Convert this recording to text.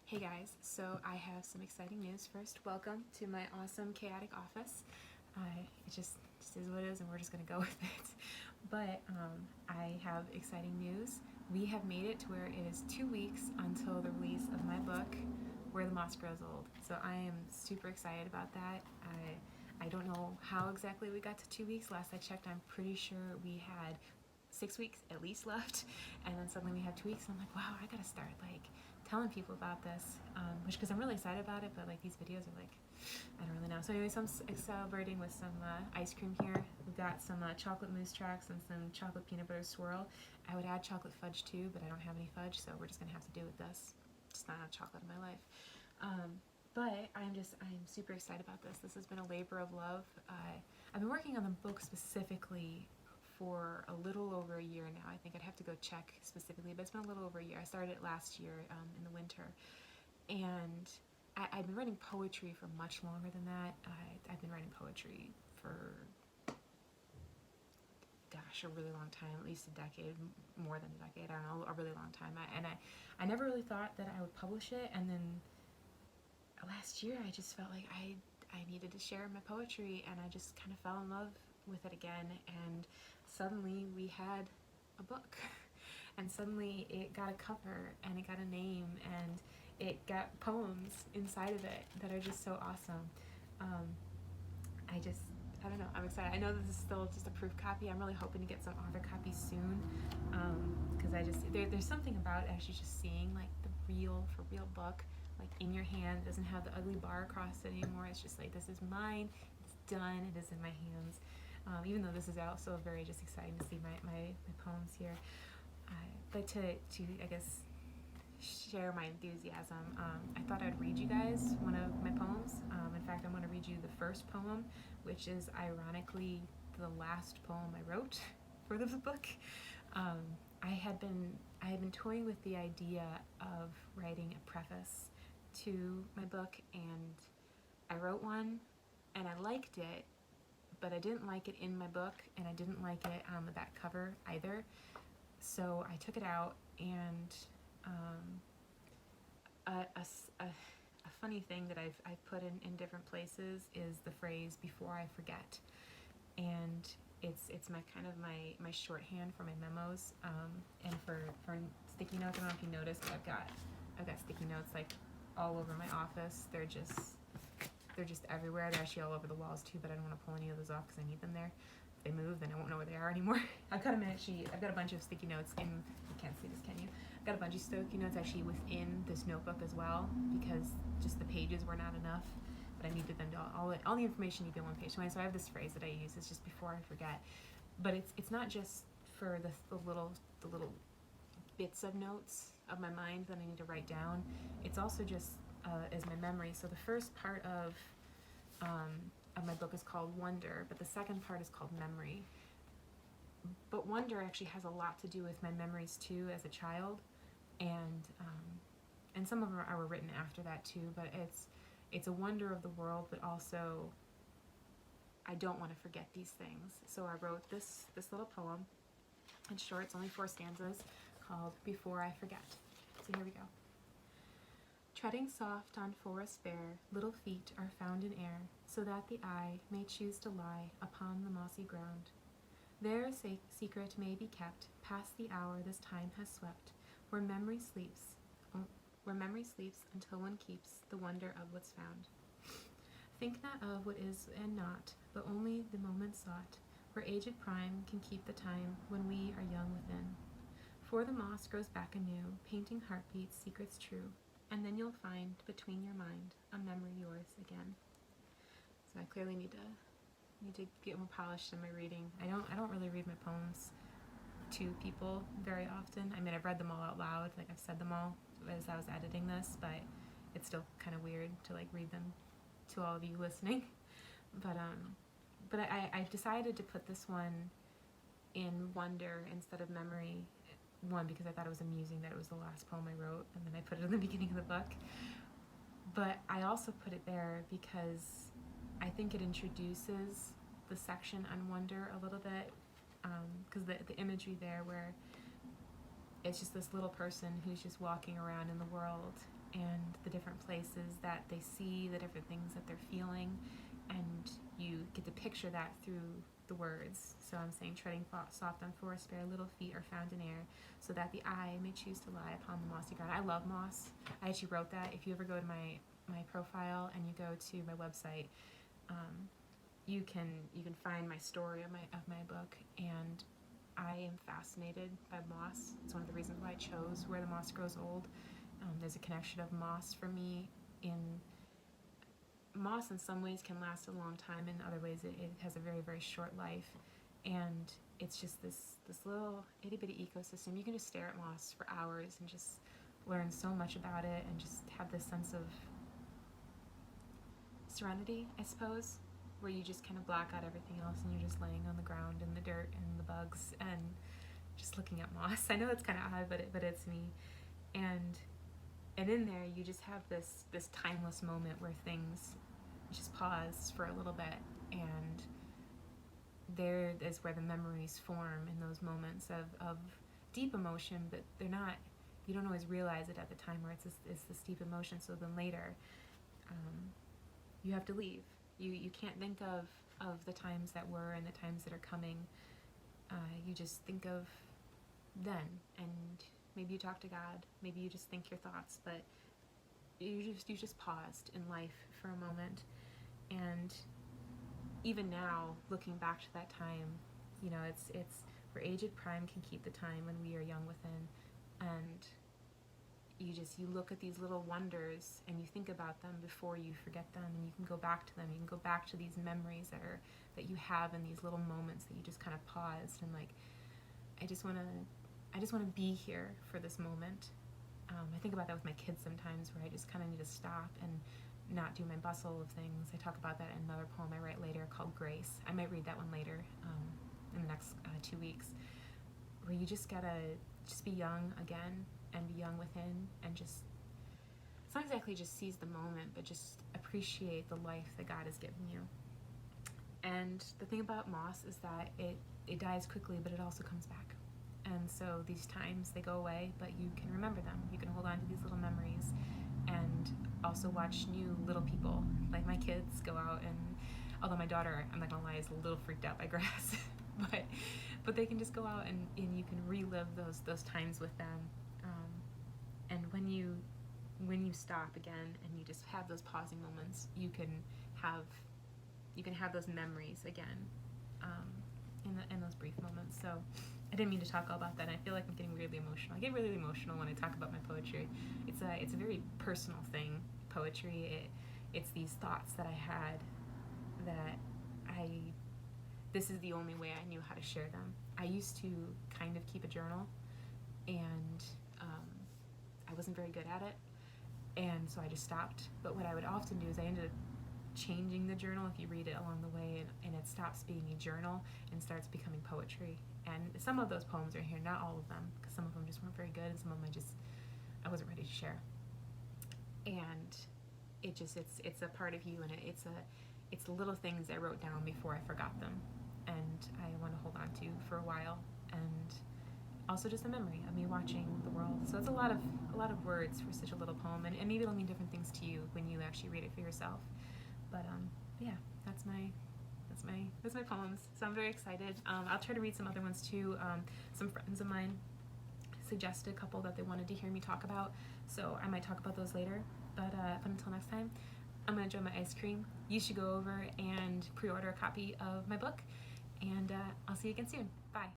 Hey guys, so I have some exciting news. First, welcome to my awesome chaotic office. It just is what it is, and we're just gonna go with it. But I have exciting news. We have made it to where it is 2 weeks until the release of my book, Where the Moss Grows Old. So I am super excited about that. I don't know how exactly we got to 2 weeks. Last I checked, I'm pretty sure we had 6 weeks at least left, and then suddenly we have 2 weeks, and I'm like, wow, I gotta start telling people about this, because I'm really excited about it, but these videos are I don't really know. So anyways, I'm celebrating with some ice cream here. We've got some chocolate mousse tracks and some chocolate peanut butter swirl. I would add chocolate fudge too, but I don't have any fudge, so we're just gonna have to do with this. Just not enough chocolate in my life. But I'm super excited about this. This has been a labor of love. I've been working on the book specifically for a little over a year now. I think I'd have to go check specifically, but it's been a little over a year. I started it last year in the winter, and I've been writing poetry for much longer than that. I've been writing poetry for, gosh, a really long time, at least a decade, more than a decade, I don't know, a really long time. I never really thought that I would publish it, and then last year I just felt like I needed to share my poetry, and I just kind of fell in love with it again, and suddenly we had a book, and suddenly it got a cover, and it got a name, and it got poems inside of it that are just so awesome. I don't know, I'm excited. I know this is still just a proof copy. I'm really hoping to get some author copies soon, because there's something about actually just seeing the real book in your hand. It doesn't have the ugly bar across it anymore. It's just this is mine, it's done, it is in my hands. Even though this is also very just exciting to see my poems here. But to I guess share my enthusiasm, I thought I'd read you guys one of my poems. In fact, I'm going to read you the first poem, which is ironically the last poem I wrote for this book. I had been toying with the idea of writing a preface to my book, and I wrote one, and I liked it, but I didn't like it in my book, and I didn't like it on the back cover either. So I took it out, and a funny thing that I've put in different places is the phrase "before I forget," and it's my shorthand for my memos, and for sticky notes. I don't know if you noticed, but I've got sticky notes all over my office. They're just everywhere. They're actually all over the walls too, but I don't want to pull any of those off because I need them there. If they move, then I won't know where they are anymore. I've got a bunch of sticky notes in, you can't see this, can you? I've got a bunch of sticky notes actually within this notebook as well, because just the pages were not enough, but I needed them to, all the information needed on one page. So I have this phrase that I use, it's just "before I forget." But it's not just for the little bits of notes of my mind that I need to write down. It's also just as my memory. So the first part of my book is called Wonder, but the second part is called Memory. But Wonder actually has a lot to do with my memories too as a child, and some of them were written after that too. But it's a wonder of the world, but also I don't want to forget these things. So I wrote this little poem. It's short, it's only 4 stanzas, called "Before I Forget." So here we go. Treading soft on forest bare, little feet are found in air, so that the eye may choose to lie upon the mossy ground. There a secret may be kept, past the hour this time has swept, where memory sleeps until one keeps the wonder of what's found. Think not of what is and not, but only the moment sought, where aged prime can keep the time when we are young within. For the moss grows back anew, painting heartbeats, secrets true, and then you'll find between your mind a memory yours again. So I clearly need to get more polished in my reading. I don't really read my poems to people very often. I mean, I've read them all out loud, I've said them all as I was editing this, but it's still kind of weird to read them to all of you listening. But I've decided to put this one in Wonder instead of Memory. One, because I thought it was amusing that it was the last poem I wrote, and then I put it in the beginning of the book. But I also put it there because I think it introduces the section on Wonder a little bit, because the imagery there where it's just this little person who's just walking around in the world, and the the different places that they see, the different things that they're feeling, and you get to picture that through the words. So I'm saying, treading soft on forest bare, little feet are found in air, so that the eye may choose to lie upon the mossy ground. I love moss. I actually wrote that. If you ever go to my profile and you go to my website, you can find my story of my book, and I am fascinated by moss. It's one of the reasons why I chose Where the Moss Grows Old. There's a connection of moss for me. Moss in some ways can last a long time, in other ways it has a very, very short life, and it's just this little itty bitty ecosystem. You can just stare at moss for hours and just learn so much about it, and just have this sense of serenity, I suppose, where you just kind of block out everything else and you're just laying on the ground in the dirt and the bugs and just looking at moss. I know that's kind of odd, but it's me. And in there you just have this timeless moment where things just pause for a little bit, and there is where the memories form in those moments of deep emotion, but they're not, you don't always realize it at the time where it's this deep emotion. So then later you have to leave. You can't think of the times that were and the times that are coming. You just think of then, and maybe you talk to God, maybe you just think your thoughts, but you just paused in life for a moment. And even now, looking back to that time, you know, it's where aged prime can keep the time when we are young within, and you look at these little wonders and you think about them before you forget them, and you can go back to them. You can go back to these memories that you have in these little moments that you just kind of paused and like, I just want to be here for this moment. I think about that with my kids sometimes, where I just kind of need to stop and not do my bustle of things. I talk about that in another poem I write later called Grace. I might read that one later in the next 2 weeks, where you just gotta just be young again and be young within, and just, it's not exactly just seize the moment, but just appreciate the life that God has given you. And the thing about moss is that it dies quickly, but it also comes back. And so these times, they go away, but you can remember them. You can hold on to these little memories, and also watch new little people, like my kids, go out. And although my daughter, I'm not gonna lie, is a little freaked out by grass, but they can just go out and you can relive those times with them. And when you stop again and you just have those pausing moments, you can have those memories again, in those brief moments. So I didn't mean to talk all about that, and I feel like I'm getting really emotional. I get really emotional when I talk about my poetry. It's a very personal thing, poetry. It's these thoughts that I had that this is the only way I knew how to share them. I used to kind of keep a journal, and I wasn't very good at it, and so I just stopped. But what I would often do is I ended up changing the journal, if you read it along the way, and it stops being a journal and starts becoming poetry. And some of those poems are here, not all of them, because some of them just weren't very good, and some of them I wasn't ready to share. And it's a part of you, and it's the little things I wrote down before I forgot them, and I want to hold on to for a while. And also just a memory of me watching the world. So it's a lot of words for such a little poem, and maybe it'll mean different things to you when you actually read it for yourself. But yeah, that's my poems. So I'm very excited. I'll try to read some other ones too. Some friends of mine suggested a couple that they wanted to hear me talk about, so I might talk about those later. But until next time, I'm gonna enjoy my ice cream. You should go over and pre-order a copy of my book, and I'll see you again soon. Bye.